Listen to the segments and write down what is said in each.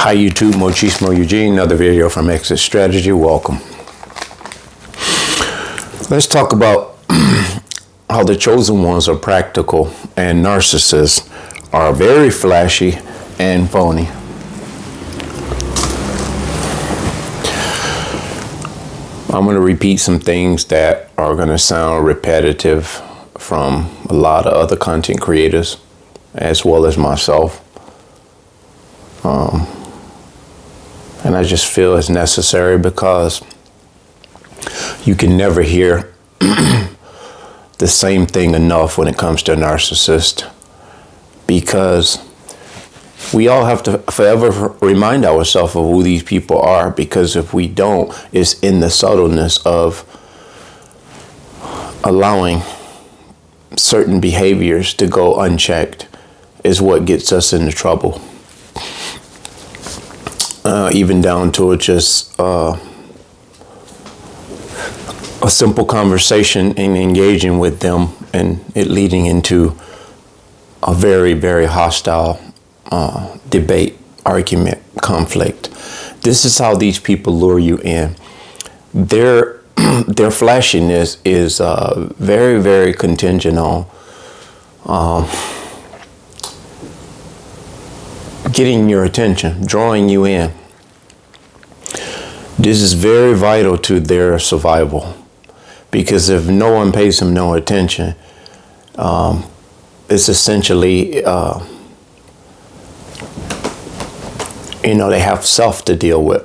Hi YouTube, Mochismo Eugene, another video from Exit Strategy. Welcome. Let's talk about how the chosen ones are practical and narcissists are very flashy and phony. I'm going to repeat some things that are going to sound repetitive from a lot of other content creators as well as myself. And I just feel it's necessary because you can never hear the same thing enough when it comes to a narcissist, because we all have to forever remind ourselves of who these people are, because if we don't, it's in the subtleness of allowing certain behaviors to go unchecked is what gets us into trouble. Even down to just a simple conversation and engaging with them and it leading into a very, very hostile debate, argument, conflict. This is how these people lure you in. Their flashiness is very, very contingent on getting your attention, drawing you in. This is very vital to their survival, because if no one pays them no attention, it's essentially, they have self to deal with.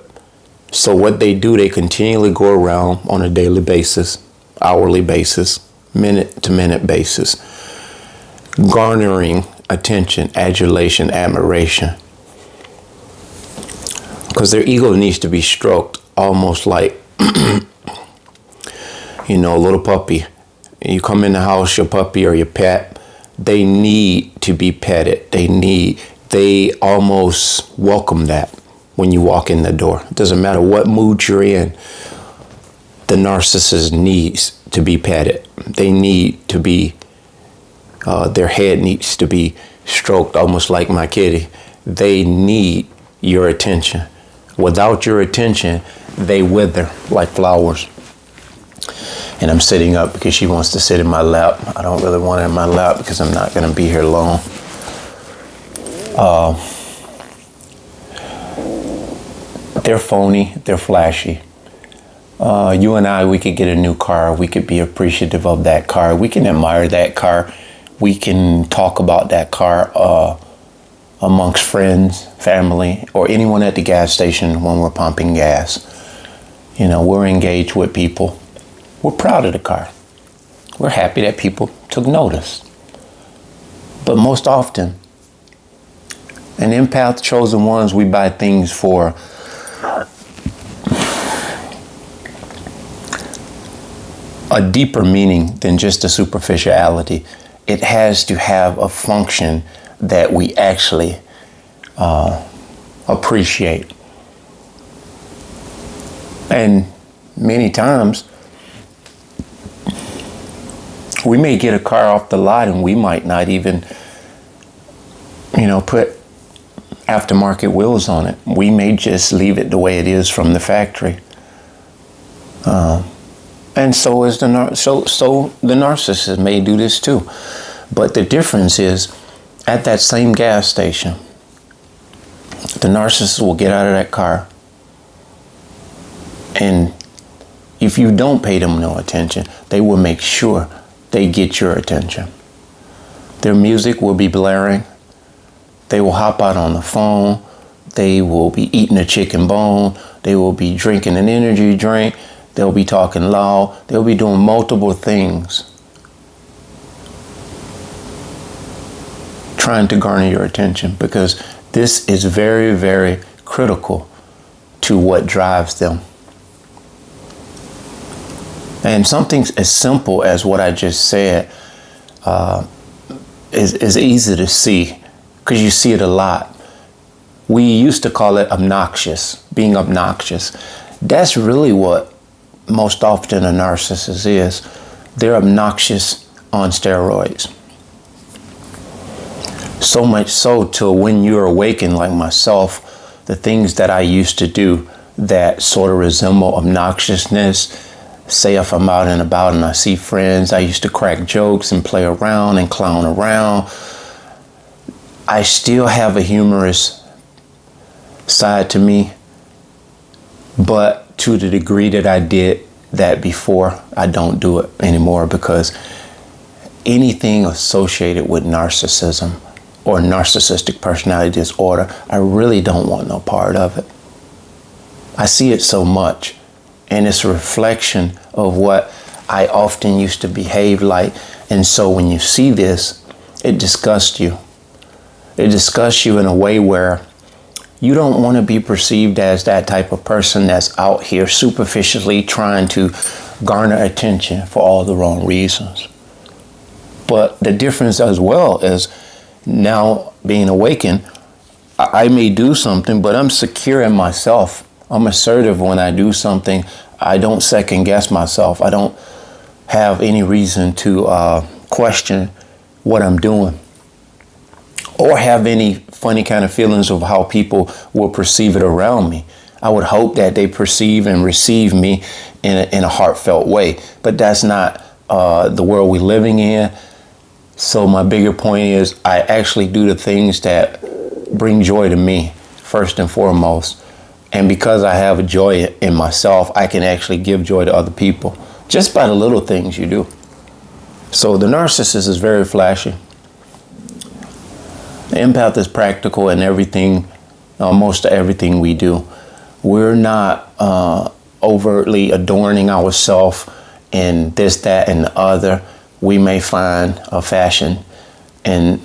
So what they do, they continually go around on a daily basis, hourly basis, minute to minute basis, garnering attention, adulation, admiration, because their ego needs to be stroked, almost like a little puppy. You come in the house, your puppy or your pet, they need to be petted. They almost welcome that when you walk in the door. It doesn't matter what mood you're in, the narcissist needs to be petted. They need to be their head needs to be stroked, almost like my kitty. They need your attention. Without your attention, they wither like flowers. And I'm sitting up because she wants to sit in my lap. I don't really want her in my lap because I'm not going to be here long. They're phony. They're flashy. You and I, we could get a new car. We could be appreciative of that car. We can admire that car. We can talk about that car amongst friends, family, or anyone at the gas station when we're pumping gas. We're engaged with people. We're proud of the car. We're happy that people took notice. But most often, in empath chosen ones, we buy things for a deeper meaning than just a superficiality. It has to have a function that we actually appreciate. And many times, we may get a car off the lot and we might not even, put aftermarket wheels on it. We may just leave it the way it is from the factory. And so is the narcissist may do this too. But the difference is, at that same gas station, the narcissist will get out of that car, and if you don't pay them no attention, they will make sure they get your attention. Their music will be blaring. They will hop out on the phone. They will be eating a chicken bone. They will be drinking an energy drink. They'll be talking loud. They'll be doing multiple things, trying to garner your attention, because this is very, very critical to what drives them. And something as simple as what I just said is easy to see, because you see it a lot. We used to call it obnoxious, being obnoxious. That's really what most often a narcissist is. They're obnoxious on steroids. So much so till when you're awakened, like myself, the things that I used to do that sort of resemble obnoxiousness. Say if I'm out and about and I see friends, I used to crack jokes and play around and clown around. I still have a humorous side to me, but to the degree that I did that before, I don't do it anymore, because anything associated with narcissism or narcissistic personality disorder, I really don't want no part of it. I see it so much, and it's a reflection of what I often used to behave like. And so when you see this, it disgusts you. It disgusts you in a way where you don't want to be perceived as that type of person that's out here superficially trying to garner attention for all the wrong reasons. But the difference as well is, now being awakened, I may do something, but I'm secure in myself. I'm assertive when I do something. I don't second guess myself. I don't have any reason to question what I'm doing, or have any funny kind of feelings of how people will perceive it around me. I would hope that they perceive and receive me in a heartfelt way, but that's not the world we're living in. So my bigger point is, I actually do the things that bring joy to me first and foremost. And because I have a joy in myself, I can actually give joy to other people just by the little things you do. So the narcissist is very flashy. The empath is practical in everything, most of everything we do. We're not overtly adorning ourselves in this, that, and the other. We may find a fashion, and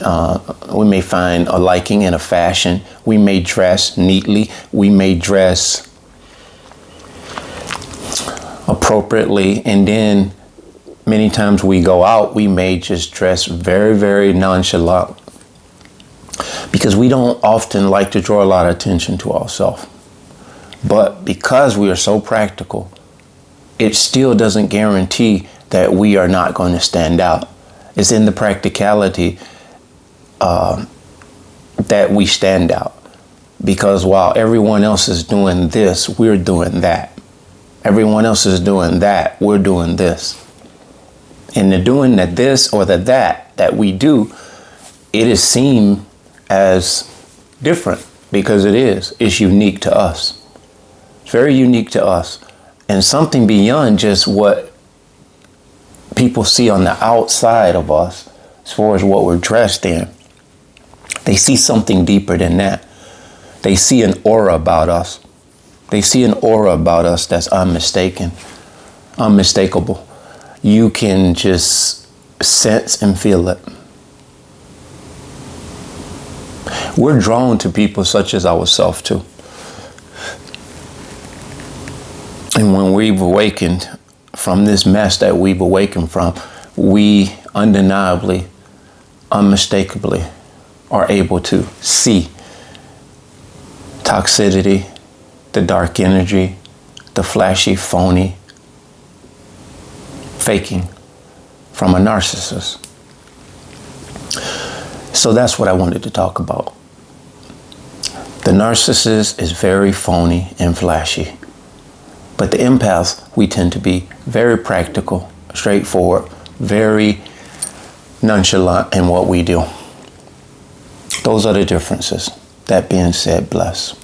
we may find a liking in a fashion. We may dress neatly. We may dress appropriately. And then many times we go out, we may just dress very, very nonchalant, because we don't often like to draw a lot of attention to ourselves. But because we are so practical, it still doesn't guarantee that we are not going to stand out. It's in the practicality that we stand out. Because while everyone else is doing this, we're doing that. Everyone else is doing that, we're doing this. And the doing that this or the that we do, it is seen as different, because it is. It's unique to us. It's very unique to us. And something beyond just what people see on the outside of us, as far as what we're dressed in. They see something deeper than that. They see an aura about us. They see an aura about us that's unmistakable. You can just sense and feel it. We're drawn to people such as ourselves too. And when we've awakened from this mess that we've awakened from, we undeniably, unmistakably are able to see toxicity, the dark energy, the flashy, phony faking from a narcissist. So that's what I wanted to talk about. The narcissist is very phony and flashy. But the empaths, we tend to be very practical, straightforward, very nonchalant in what we do. Those are the differences. That being said, bless.